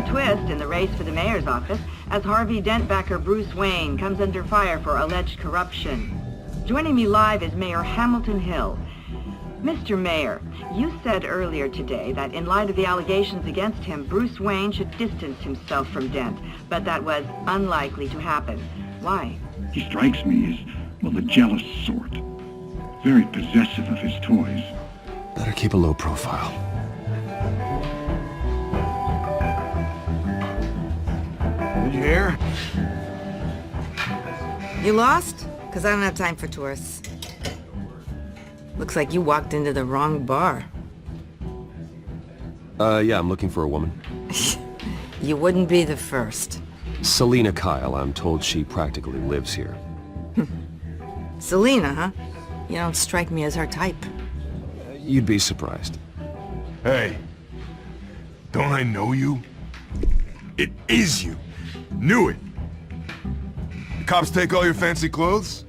Twist in the race for the mayor's office as Harvey Dent-backer Bruce Wayne comes under fire for alleged corruption. Joining me live is Mayor Hamilton Hill. Mr. Mayor, you said earlier today that in light of the allegations against him, Bruce Wayne should distance himself from Dent, but that was unlikely to happen. Why? He strikes me as, well, the jealous sort. Very possessive of his toys. Better keep a low profile. Did you hear? You lost? Because I don't have time for tourists. Looks like you walked into the wrong bar. Yeah, I'm looking for a woman. You wouldn't be the first. Selina Kyle, I'm told she practically lives here. Selina, huh? You don't strike me as her type. You'd be surprised. Hey, don't I know you? It is you. Knew it. The cops take all your fancy clothes?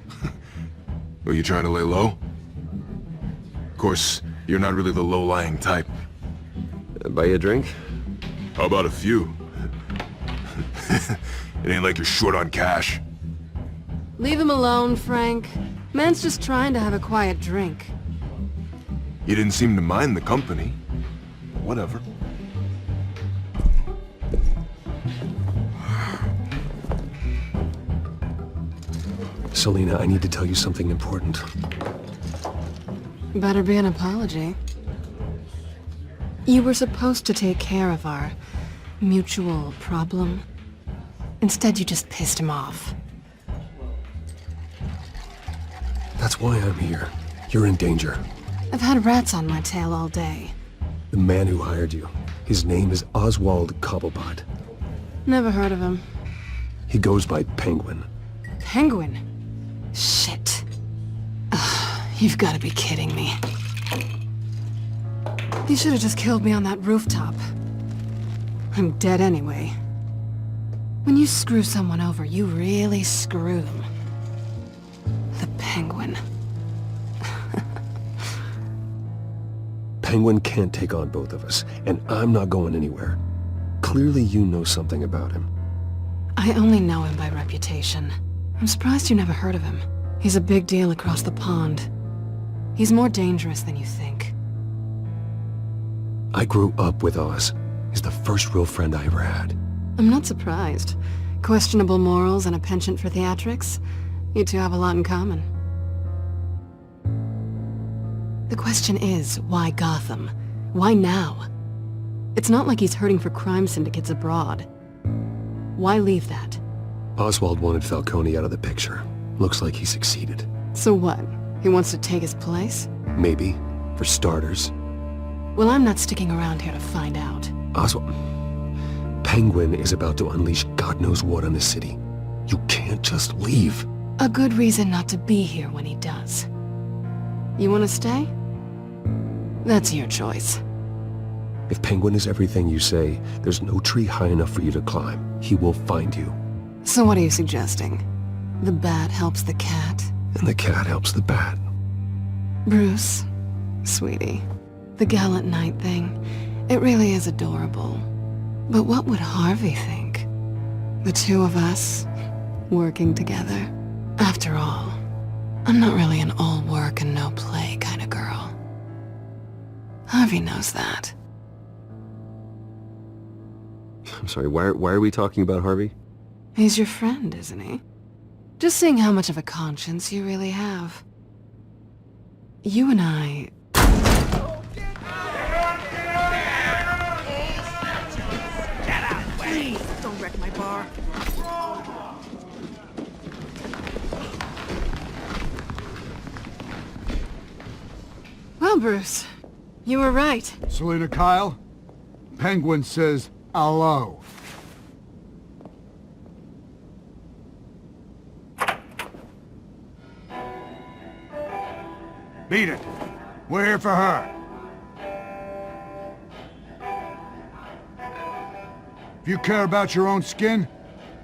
Were you trying to lay low? Of course, you're not really the low-lying type. Buy you a drink? How about a few? It ain't like you're short on cash. Leave him alone, Frank. Man's just trying to have a quiet drink. You didn't seem to mind the company. Whatever. Selina, I need to tell you something important. Better be an apology. You were supposed to take care of our mutual problem. Instead, you just pissed him off. That's why I'm here. You're in danger. I've had rats on my tail all day. The man who hired you, his name is Oswald Cobblepot. Never heard of him. He goes by Penguin. Penguin? Shit. Ugh, you've got to be kidding me. You should have just killed me on that rooftop. I'm dead anyway. When you screw someone over, you really screw them. The Penguin. Penguin can't take on both of us, and I'm not going anywhere. Clearly you know something about him. I only know him by reputation. I'm surprised you never heard of him. He's a big deal across the pond. He's more dangerous than you think. I grew up with Oz. He's the first real friend I ever had. I'm not surprised. Questionable morals and a penchant for theatrics. You two have a lot in common. The question is, why Gotham? Why now? It's not like he's hurting for crime syndicates abroad. Why leave that? Oswald wanted Falcone out of the picture. Looks like he succeeded. So what? He wants to take his place? Maybe. For starters. Well, I'm not sticking around here to find out. Oswald... Penguin is about to unleash God knows what on the city. You can't just leave. A good reason not to be here when he does. You want to stay? That's your choice. If Penguin is everything you say, there's no tree high enough for you to climb. He will find you. So what are you suggesting? The bat helps the cat? And the cat helps the bat. Bruce, sweetie, the gallant knight thing, it really is adorable. But what would Harvey think? The two of us, working together. After all, I'm not really an all work and no play kind of girl. Harvey knows that. I'm sorry, why are we talking about Harvey? He's your friend, isn't he? Just seeing how much of a conscience you really have. You and I... Please, don't wreck my Bruce. You were right. Selina Kyle? Penguin says hello. Beat it. We're here for her. If you care about your own skin,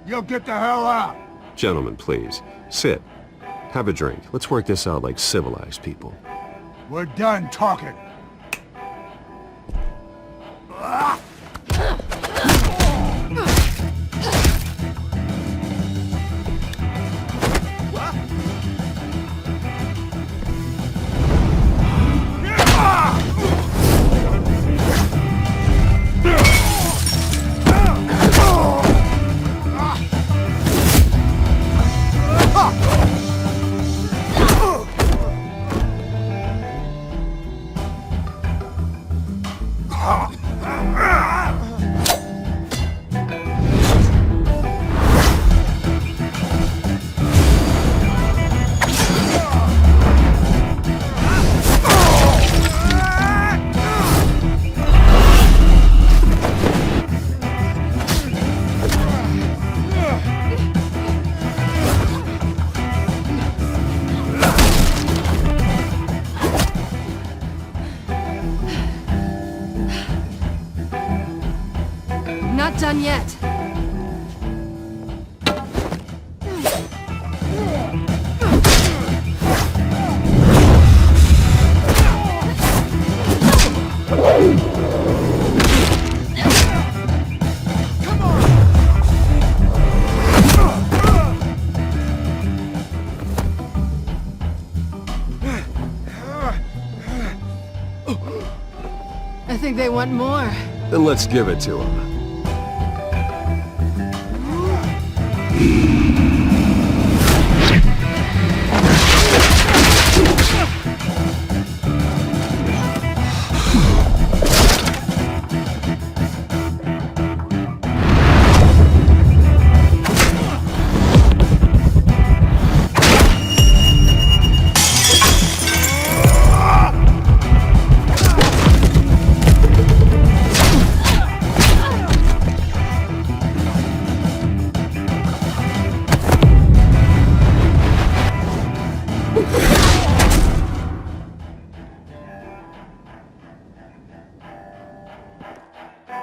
you'll get the hell out. Gentlemen, please. Sit. Have a drink. Let's work this out like civilized people. We're done talking. Not done yet. I think they want more. Then let's give it to them.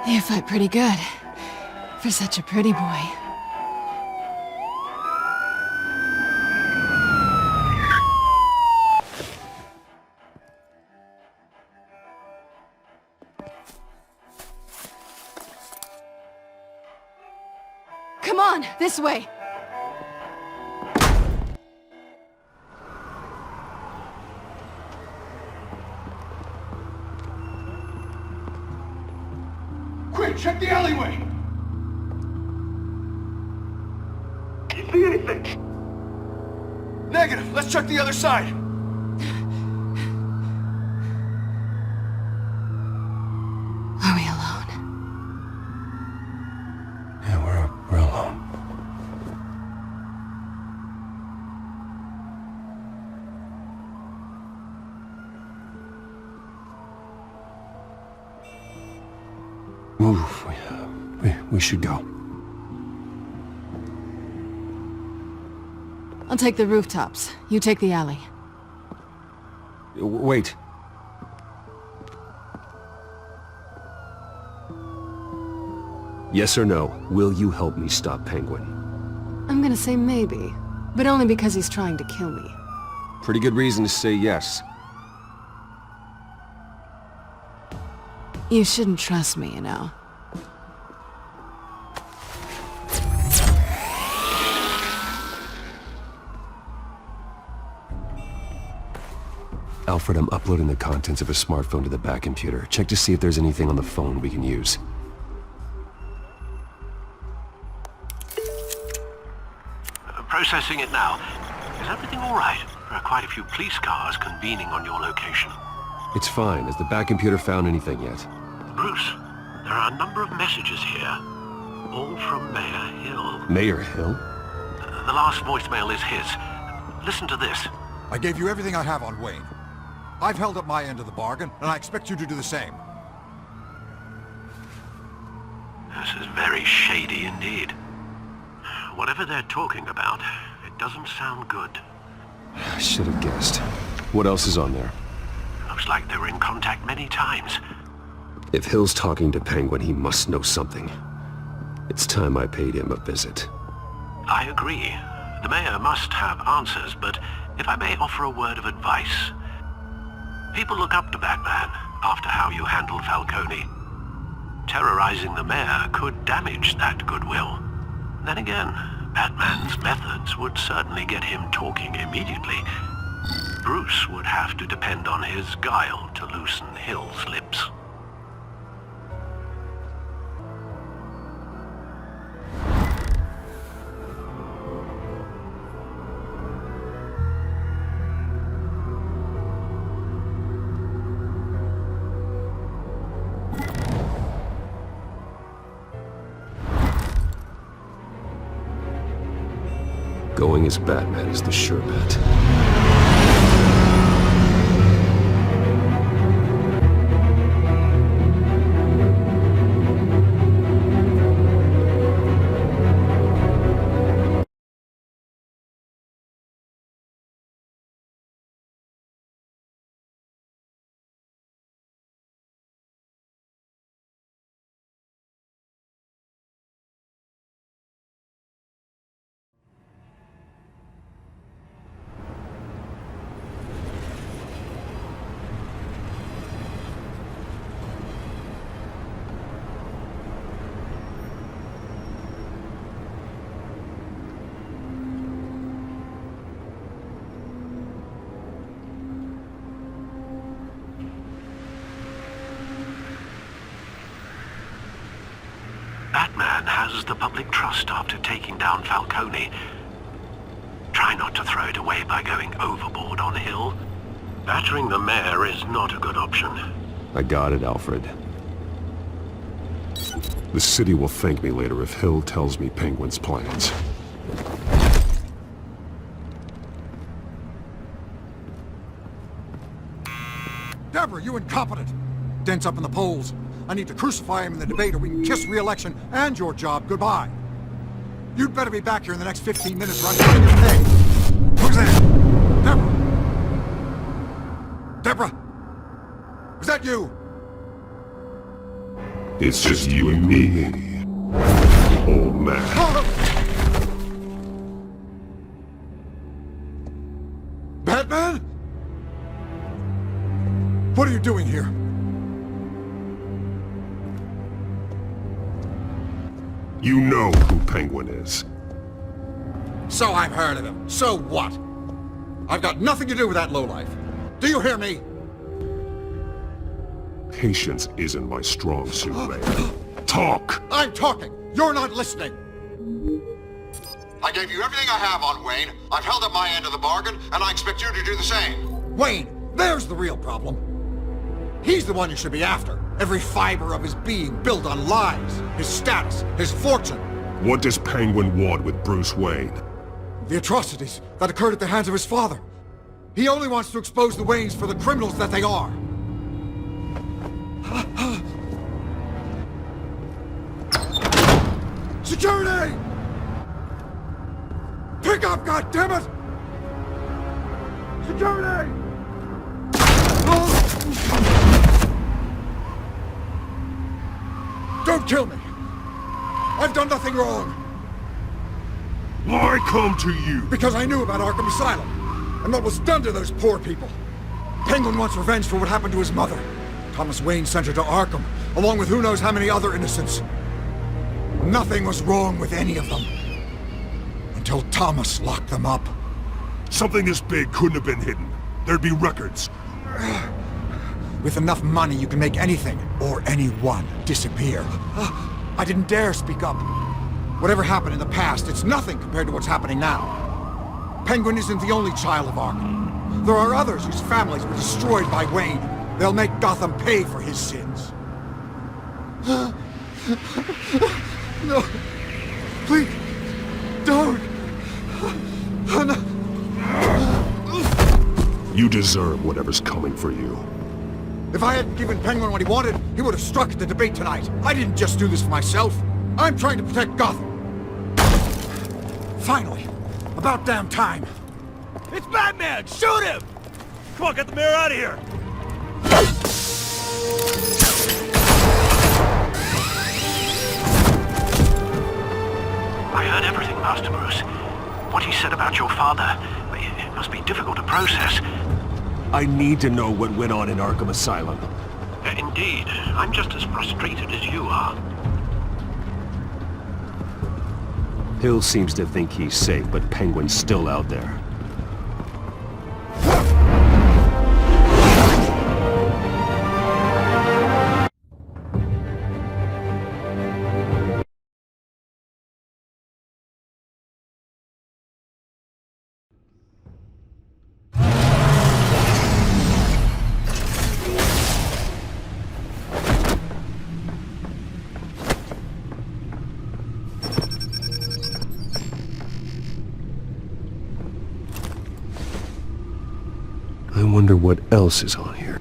You fight pretty good. For such a pretty boy. Come on, this way! Quick, check the alleyway! Can't see anything. Negative. Let's check the other side. Are we alone? Yeah, we're alone. Move. We should go. I'll take the rooftops. You take the alley. Wait. Yes or no, will you help me stop Penguin? I'm gonna say maybe, but only because he's trying to kill me. Pretty good reason to say yes. You shouldn't trust me, you know. Alfred, I'm uploading the contents of a smartphone to the back computer. Check to see if there's anything on the phone we can use. Processing it now. Is everything all right? There are quite a few police cars convening on your location. It's fine. Has the back computer found anything yet? Bruce, there are a number of messages here. All from Mayor Hill. Mayor Hill? The last voicemail is his. Listen to this. I gave you everything I have on Wayne. I've held up my end of the bargain, and I expect you to do the same. This is very shady indeed. Whatever they're talking about, it doesn't sound good. I should have guessed. What else is on there? Looks like they were in contact many times. If Hill's talking to Penguin, he must know something. It's time I paid him a visit. I agree. The mayor must have answers, but if I may offer a word of advice. People look up to Batman after how you handled Falcone. Terrorizing the mayor could damage that goodwill. Then again, Batman's methods would certainly get him talking immediately. Bruce would have to depend on his guile to loosen Hill's lips. Going as Batman is the sure bet. Batman has the public trust after taking down Falcone. Try not to throw it away by going overboard on Hill. Battering the mayor is not a good option. I got it, Alfred. The city will thank me later if Hill tells me Penguin's plans. Deborah, you incompetent! Dent's up in the polls. I need to crucify him in the debate or we can kiss re-election and your job goodbye. You'd better be back here in the next 15 minutes or I'm cutting your pay. Who's there? Deborah! Deborah! Is that you? It's just you and me, old man. Batman? What are you doing here? You know who Penguin is. So I've heard of him. So what? I've got nothing to do with that lowlife. Do you hear me? Patience isn't my strong suit, Mayor. Talk! I'm talking! You're not listening! I gave you everything I have on Wayne. I've held up my end of the bargain, and I expect you to do the same. Wayne, there's the real problem. He's the one you should be after. Every fiber of his being built on lies, his status, his fortune. What does Penguin want with Bruce Wayne? The atrocities that occurred at the hands of his father. He only wants to expose the Waynes for the criminals that they are. Security! Pick up, goddammit! Security! Don't kill me! I've done nothing wrong! Why come to you? Because I knew about Arkham Asylum, and what was done to those poor people. Penguin wants revenge for what happened to his mother. Thomas Wayne sent her to Arkham, along with who knows how many other innocents. Nothing was wrong with any of them. Until Thomas locked them up. Something this big couldn't have been hidden. There'd be records. With enough money, you can make anything, or anyone, disappear. I didn't dare speak up. Whatever happened in the past, it's nothing compared to what's happening now. Penguin isn't the only child of Arkham. There are others whose families were destroyed by Wayne. They'll make Gotham pay for his sins. No. Please. Don't. No. You You deserve whatever's coming for you. If I hadn't given Penguin what he wanted, he would have struck at the debate tonight. I didn't just do this for myself. I'm trying to protect Gotham. Finally. About damn time. It's Batman! Shoot him! Come on, get the mayor out of here! I heard everything, Master Bruce. What he said about your father, it must be difficult to process. I need to know what went on in Arkham Asylum. Indeed, I'm just as frustrated as you are. Hill seems to think he's safe, but Penguin's still out there. I wonder what else is on here.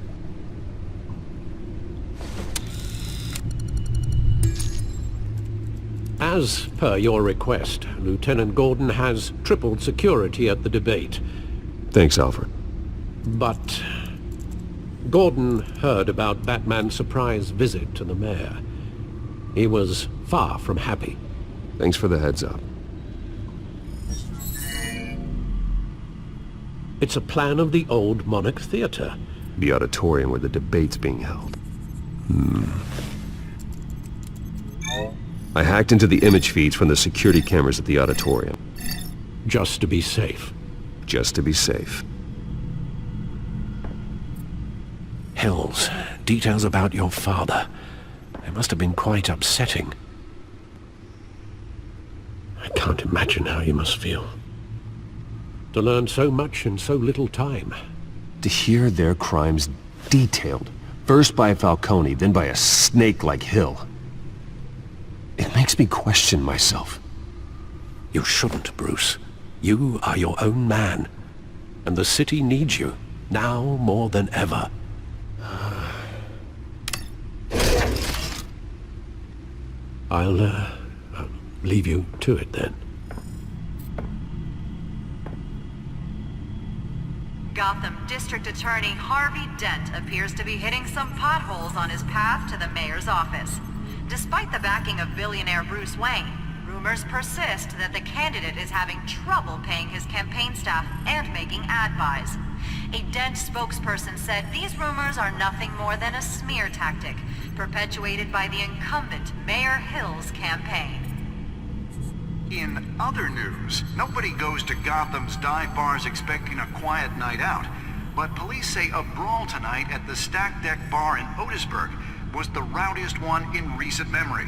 As per your request, Lieutenant Gordon has tripled security at the debate. Thanks, Alfred. But Gordon heard about Batman's surprise visit to the mayor. He was far from happy. Thanks for the heads up. It's a plan of the old Monarch Theater. The auditorium where the debate's being held. I hacked into the image feeds from the security cameras at the auditorium. Just to be safe. Just to be safe. Hills, details about your father. They must have been quite upsetting. I can't imagine how you must feel. To learn so much in so little time. To hear their crimes detailed, first by Falcone, then by a snake like Hill. It makes me question myself. You shouldn't, Bruce. You are your own man. And the city needs you, now more than ever. I'll leave you to it then. Gotham District Attorney Harvey Dent appears to be hitting some potholes on his path to the mayor's office. Despite the backing of billionaire Bruce Wayne, rumors persist that the candidate is having trouble paying his campaign staff and making ad buys. A Dent spokesperson said these rumors are nothing more than a smear tactic, perpetuated by the incumbent Mayor Hill's campaign. In other news, nobody goes to Gotham's dive bars expecting a quiet night out, but police say a brawl tonight at the Stack Deck Bar in Otisburg was the rowdiest one in recent memory.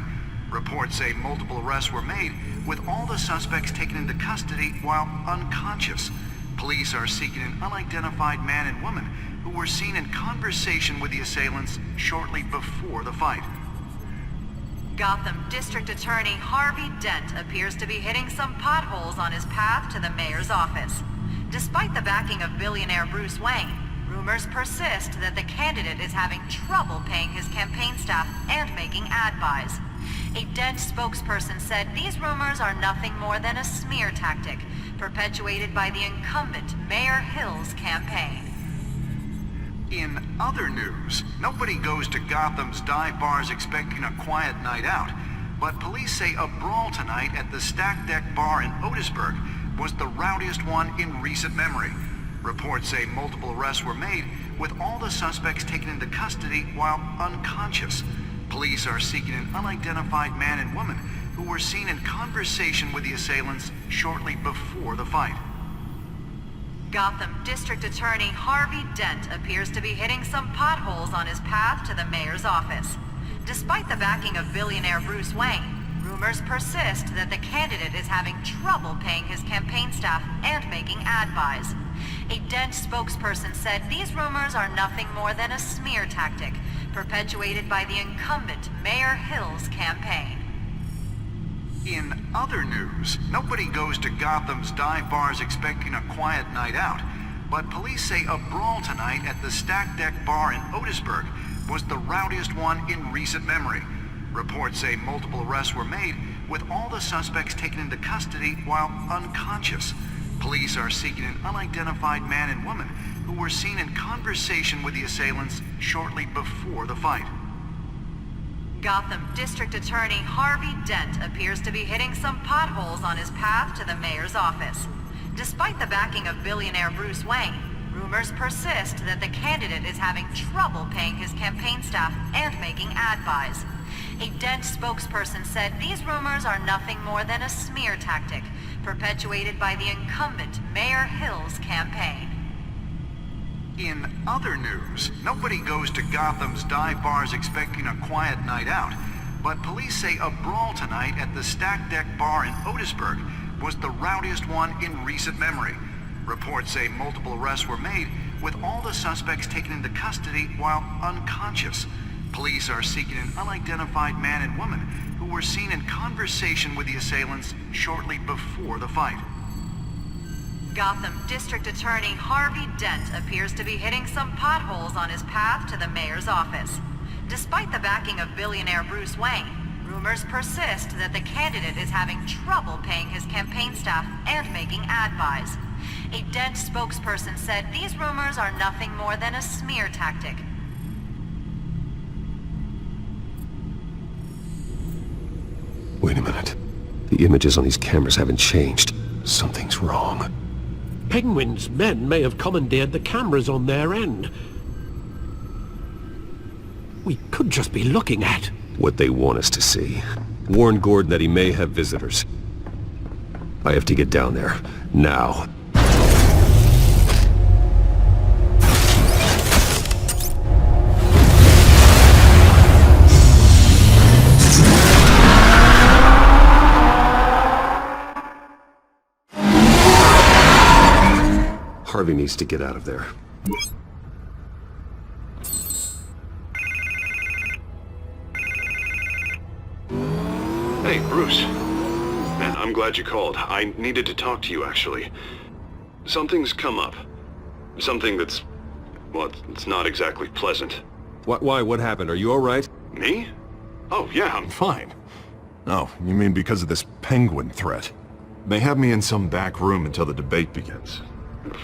Reports say multiple arrests were made, with all the suspects taken into custody while unconscious. Police are seeking an unidentified man and woman who were seen in conversation with the assailants shortly before the fight. Gotham District Attorney Harvey Dent appears to be hitting some potholes on his path to the mayor's office. Despite the backing of billionaire Bruce Wayne, rumors persist that the candidate is having trouble paying his campaign staff and making ad buys. A Dent spokesperson said these rumors are nothing more than a smear tactic, perpetuated by the incumbent Mayor Hill's campaign. In other news, nobody goes to Gotham's dive bars expecting a quiet night out, but police say a brawl tonight at the Stack Deck Bar in Otisburg was the rowdiest one in recent memory. Reports say multiple arrests were made, with all the suspects taken into custody while unconscious. Police are seeking an unidentified man and woman who were seen in conversation with the assailants shortly before the fight. Gotham District Attorney Harvey Dent appears to be hitting some potholes on his path to the mayor's office. Despite the backing of billionaire Bruce Wayne, rumors persist that the candidate is having trouble paying his campaign staff and making ad buys. A Dent spokesperson said these rumors are nothing more than a smear tactic, perpetuated by the incumbent Mayor Hill's campaign. In other news, nobody goes to Gotham's dive bars expecting a quiet night out, but police say a brawl tonight at the Stack Deck Bar in Otisburg was the rowdiest one in recent memory. Reports say multiple arrests were made, with all the suspects taken into custody while unconscious. Police are seeking an unidentified man and woman who were seen in conversation with the assailants shortly before the fight. Gotham District Attorney Harvey Dent appears to be hitting some potholes on his path to the mayor's office. Despite the backing of billionaire Bruce Wayne, rumors persist that the candidate is having trouble paying his campaign staff and making ad buys. A Dent spokesperson said these rumors are nothing more than a smear tactic, perpetuated by the incumbent Mayor Hill's campaign. In other news, nobody goes to Gotham's dive bars expecting a quiet night out, but police say a brawl tonight at the Stack Deck Bar in Otisburg was the rowdiest one in recent memory. Reports say multiple arrests were made, with all the suspects taken into custody while unconscious. Police are seeking an unidentified man and woman who were seen in conversation with the assailants shortly before the fight. Gotham District Attorney Harvey Dent appears to be hitting some potholes on his path to the mayor's office. Despite the backing of billionaire Bruce Wayne, rumors persist that the candidate is having trouble paying his campaign staff and making ad buys. A Dent spokesperson said these rumors are nothing more than a smear tactic. Wait a minute. The images on these cameras haven't changed. Something's wrong. Penguin's men may have commandeered the cameras on their end. We could just be looking at what they want us to see. Warn Gordon that he may have visitors. I have to get down there. Now. Harvey needs to get out of there. Hey, Bruce. Man, I'm glad you called. I needed to talk to you, actually. Something's come up. Something that's... well, it's not exactly pleasant. Why? What happened? Are you alright? Me? Oh, yeah, I'm fine. Oh, you mean because of this penguin threat? They have me in some back room until the debate begins.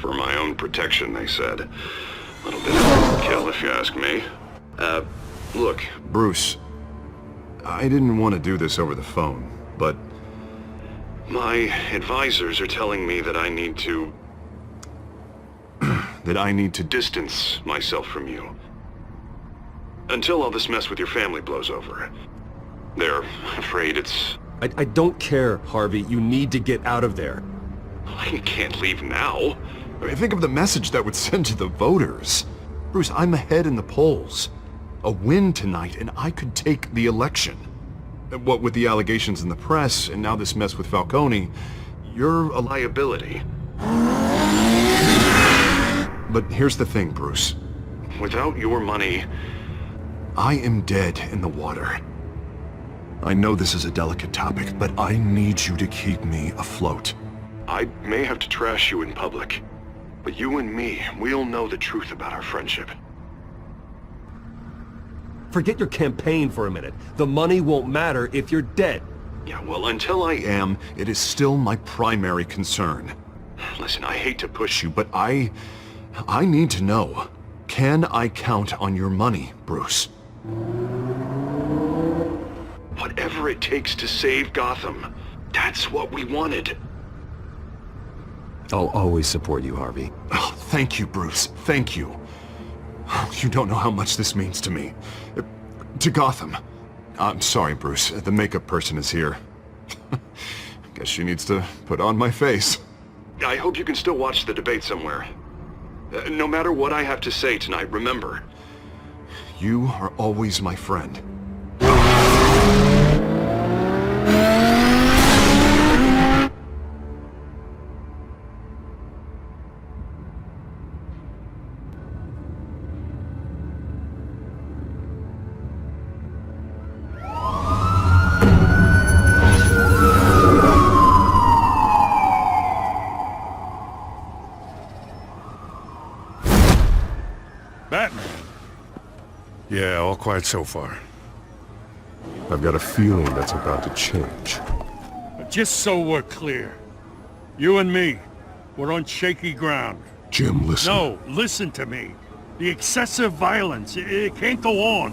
For my own protection, they said. A little bit of overkill, if you ask me. Look. Bruce, I didn't want to do this over the phone, but... my advisors are telling me that I need to... that I need to distance myself from you. Until all this mess with your family blows over. They're afraid it's... I don't care, Harvey. You need to get out of there. I can't leave now. I mean, think of the message that would send to the voters. Bruce, I'm ahead in the polls. A win tonight, and I could take the election. What with the allegations in the press, and now this mess with Falcone, you're a liability. But here's the thing, Bruce. Without your money... I am dead in the water. I know this is a delicate topic, but I need you to keep me afloat. I may have to trash you in public, but you and me, we'll know the truth about our friendship. Forget your campaign for a minute. The money won't matter if you're dead. Yeah, well, until I am, it is still my primary concern. Listen, I hate to push you, but I need to know. Can I count on your money, Bruce? Whatever it takes to save Gotham. That's what we wanted. I'll always support you, Harvey. Oh, thank you, Bruce. Thank you. You don't know how much this means to me. To Gotham. I'm sorry, Bruce. The makeup person is here. Guess she needs to put on my face. I hope you can still watch the debate somewhere. No matter what I have to say tonight, remember. You are always my friend. Yeah, all quiet so far. I've got a feeling that's about to change. Just so we're clear, you and me, we're on shaky ground. Jim, listen. No, listen to me. The excessive violence, it can't go on.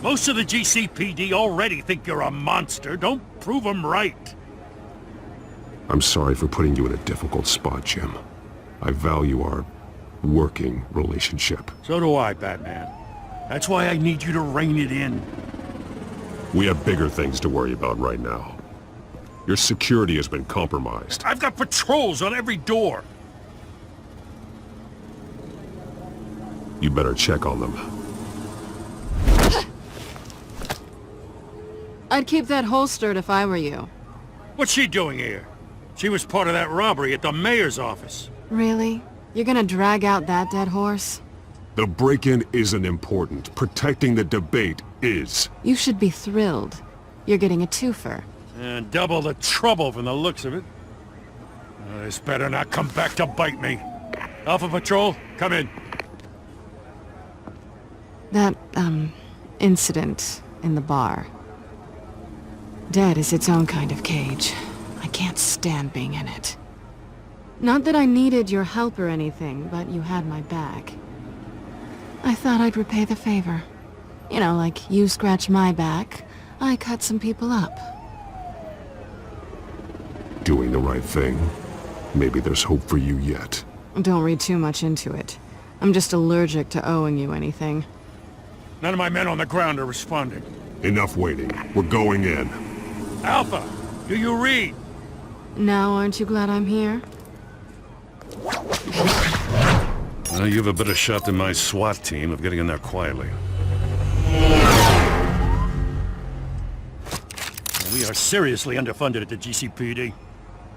Most of the GCPD already think you're a monster. Don't prove them right. I'm sorry for putting you in a difficult spot, Jim. I value our working relationship. So do I, Batman. That's why I need you to rein it in. We have bigger things to worry about right now. Your security has been compromised. I've got patrols on every door. You better check on them. I'd keep that holstered if I were you. What's she doing here? She was part of that robbery at the mayor's office. Really? You're gonna drag out that dead horse? The break-in isn't important. Protecting the debate is. You should be thrilled. You're getting a twofer. And double the trouble from the looks of it. This better not come back to bite me. Alpha Patrol, come in. That, incident in the bar. Dead is its own kind of cage. I can't stand being in it. Not that I needed your help or anything, but you had my back. I thought I'd repay the favor. You know, like you scratch my back, I cut some people up. Doing the right thing. Maybe there's hope for you yet. Don't read too much into it. I'm just allergic to owing you anything. None of my men on the ground are responding. Enough waiting. We're going in. Alpha, do you read? Now aren't you glad I'm here? Well, you have a better shot than my SWAT team of getting in there quietly. We are seriously underfunded at the GCPD.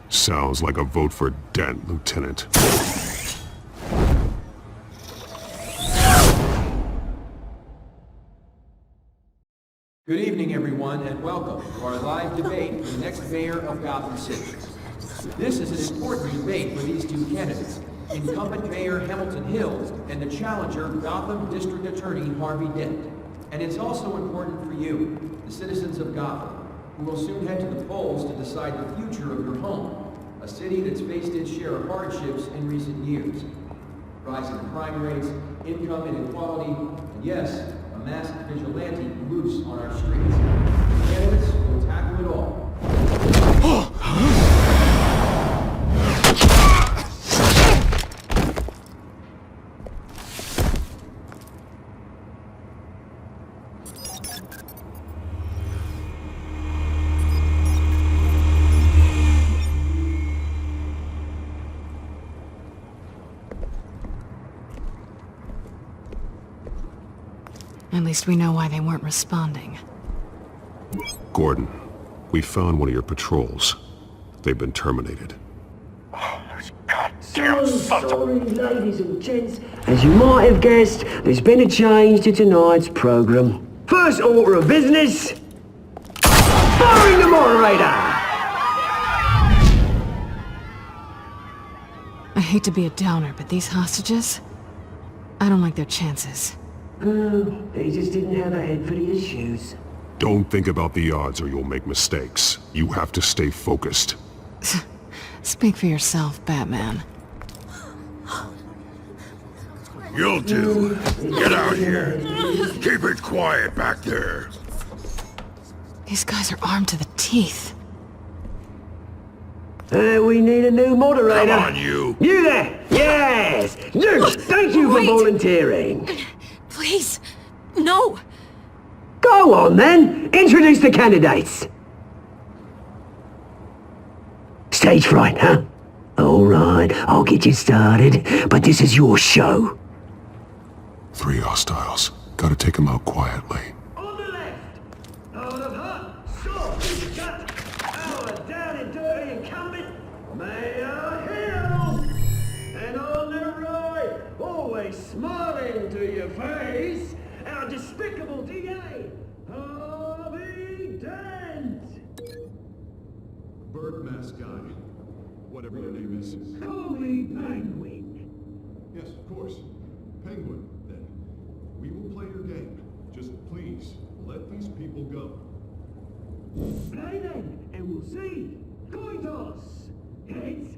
Sounds like a vote for Dent, Lieutenant. Good evening, everyone, and welcome to our live debate for the next mayor of Gotham City. This is an important debate for these two candidates, incumbent Mayor Hamilton Hill and the challenger Gotham District Attorney Harvey Dent. And it's also important for you, the citizens of Gotham, who will soon head to the polls to decide the future of your home, a city that's faced its share of hardships in recent years. Rising crime rates, income inequality, and yes, a masked vigilante loose on our streets. The candidates will tackle it all. At least we know why they weren't responding. Gordon, we found one of your patrols. They've been terminated. So sorry, ladies and gents. As you might have guessed, there's been a change to tonight's programme. First order of business, firing the moderator! I hate to be a downer, but these hostages? I don't like their chances. They just didn't have a head for the issues. Don't think about the odds or you'll make mistakes. You have to stay focused. Speak for yourself, Batman. You'll do. Get out here. Keep it quiet back there. These guys are armed to the teeth. We need a new moderator. Come on, you. You there! Yes! You! Thank you for volunteering. Please, no! Go on then! Introduce the candidates! Stage fright, huh? Alright, I'll get you started, but this is your show. 3 hostiles. Gotta take them out quietly. On the left, out of hut, short, gut, our down and dirty incumbent, Mayor Hill! And on the right, always smiling to your face, our despicable DA, Harvey Dent! Bird mask guy. Whatever your name is. Call me Penguin. Yes, of course. Penguin, then. We will play your game. these people go? Play then, and we'll see. Coin toss. Heads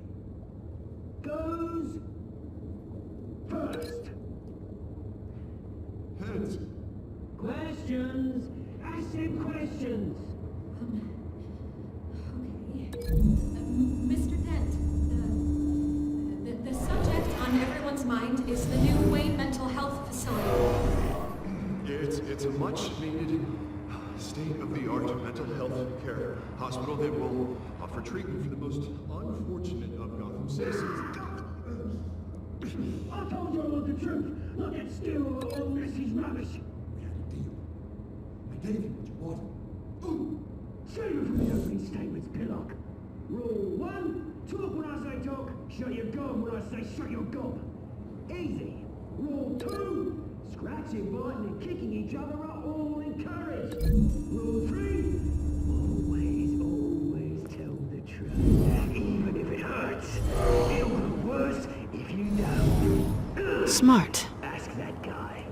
goes first. Heads. Questions. Ask them questions. Mr. Dent, the subject on everyone's mind is the new Wayne Mental Health Facility. It's a much-needed state-of-the-art mental health care hospital that will offer treatment for the most unfortunate of Gotham citizens. I told you all the truth. Not that still all this is rubbish. I gave you what you wanted. Save it from the opening statements, Pillock. Rule 1, talk when I say talk, shut your gob when I say shut your gob. Easy. Rule 2, scratching, biting and kicking each other are all encouraged. Rule 3, always tell the truth, even if it hurts. It'll get worse if you don't. Smart. Ask that guy.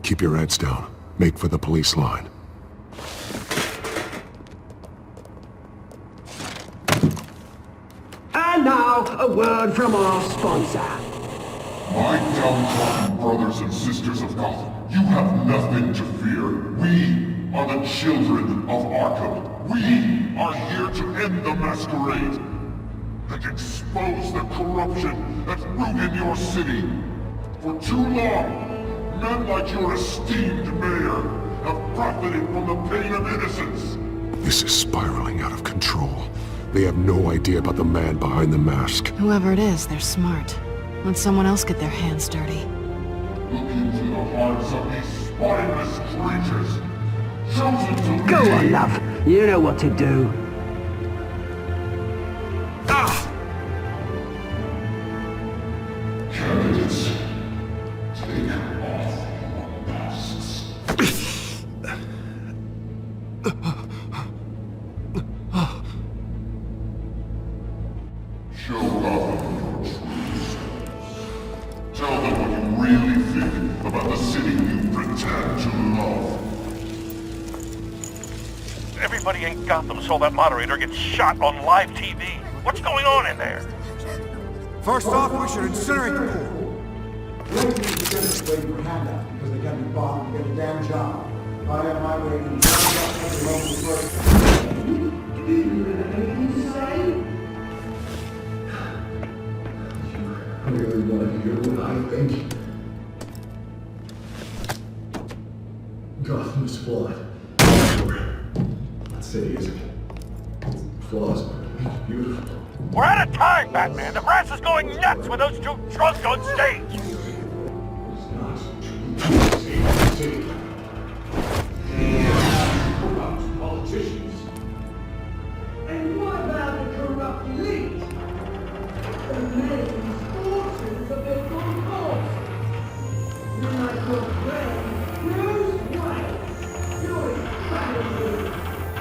Keep your heads down. Make for the police line. And now, a word from our sponsor. My downtrodden brothers and sisters of Gotham, you have nothing to fear. We are the children of Arkham. We are here to end the masquerade and expose the corruption that's ruined your city. For too long, men like your esteemed mayor have profited from the pain of innocence. This is spiraling out of control. They have no idea about the man behind the mask. Whoever it is, they're smart. Let someone else get their hands dirty. Look into the hearts of these spineless creatures, chosen to Go lead. on, love. You know what to do. Candidates, take off your masks. Show Gotham your true selves. Tell them what you really think about the city you pretend to love. Everybody in Gotham saw that moderator get shot on live TV. What's going on in there? First off, we should incinerate the pool. Waiting for handouts because they can't be bothered to get a damn job. I have my way to the local first. Anything to say? I really want to hear what I think. Gotham is flawed. Sure. That city isn't. Flaws, but it's beautiful. We're out of time, Batman. The brass is going nuts with those two drunks on stage. It's not true. City. Corrupt politicians. And what about the corrupt elite? The men's fortunes of their good cause. You're like your friend, Bruce Wayne. You're incredibly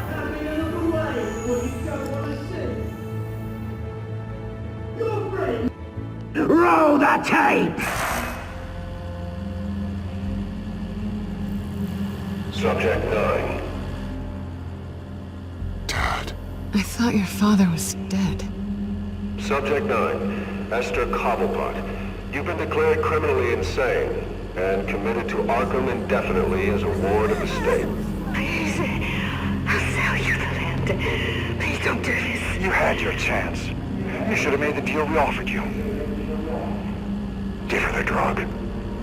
having another way what you don't want to see. Your friend. Roll the tape! Subject 9. I thought your father was dead. Subject 9. Esther Cobblepot. You've been declared criminally insane and committed to Arkham indefinitely as a ward of the state. Please, I'll sell you the land. Please don't do this. You had your chance. You should have made the deal we offered you. Give her the drug.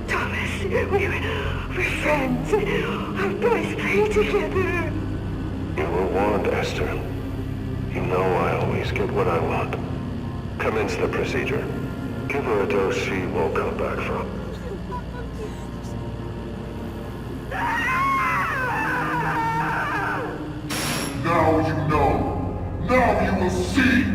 Thomas, we're friends. Our boys play together. You were warned, Esther. You know I always get what I want. Commence the procedure. Give her a dose she won't come back from. Now you know. Now you will see.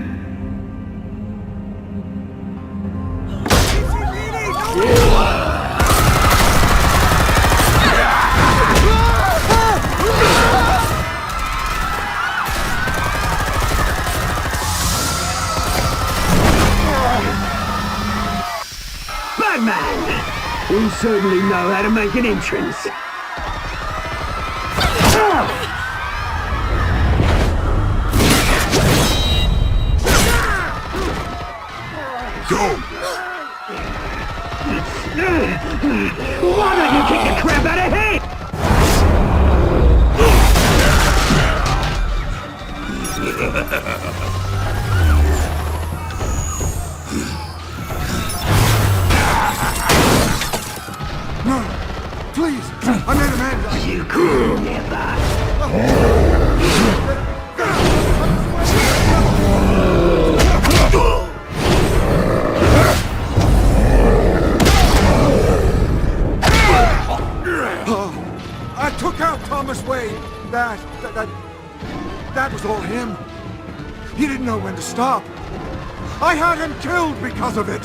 Batman! You certainly know how to make an entrance. Go! Why don't you kick the crap out of him? No! Please! I made a man! You could never! I took out Thomas Wayne. That was all him. He didn't know when to stop. I had him killed because of it.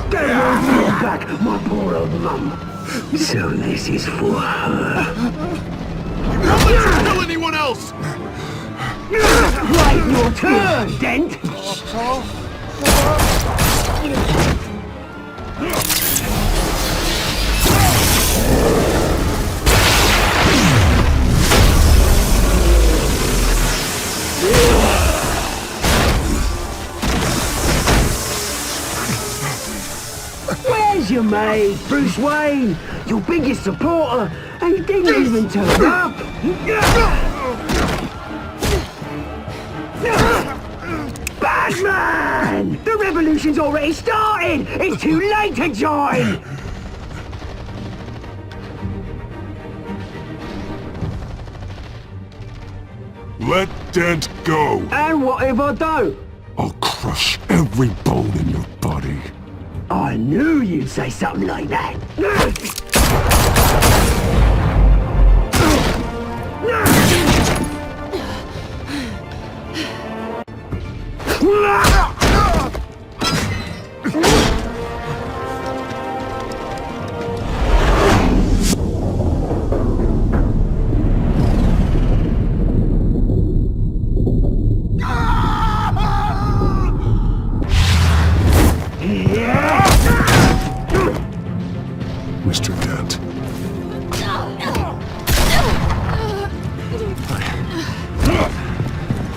They won't bring back my poor old mum. So this is for her. Don't let you kill anyone else! Right, your turn, Dent! Where's your mate, Bruce Wayne? Your biggest supporter, and he didn't even turn up! Batman! The revolution's already started! It's too late to join! Let Dent go! And what if I don't? I'll crush every bone in your body. I knew you'd say something like that. Mr. Dent.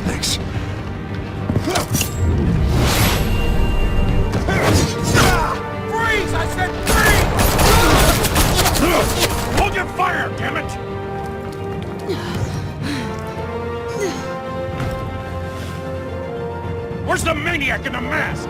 Thanks. Freeze! I said freeze! Hold your fire, damn it! Where's the maniac in the mask?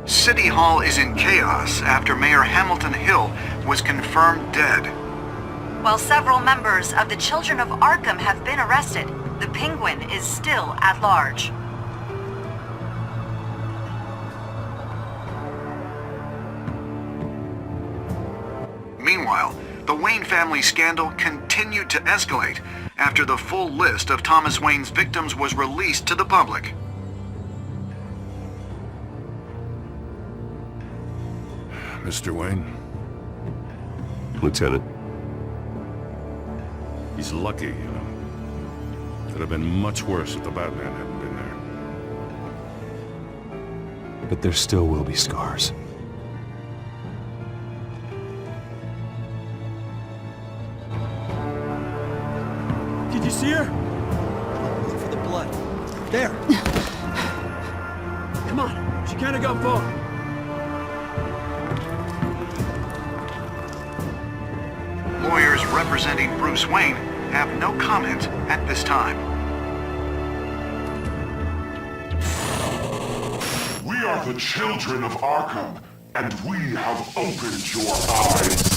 City Hall is in chaos after Mayor Hamilton Hill was confirmed dead. While several members of the Children of Arkham have been arrested, the Penguin is still at large. Meanwhile, the Wayne family scandal continued to escalate after the full list of Thomas Wayne's victims was released to the public. Mr. Wayne? Lieutenant. He's lucky, you know. Could have been much worse if the Batman hadn't been there. But there still will be scars. Did you see her? Look for the blood. There. Come on. She can't have gone far. Lawyers representing Bruce Wayne have no comment at this time. We are the children of Arkham, and we have opened your eyes.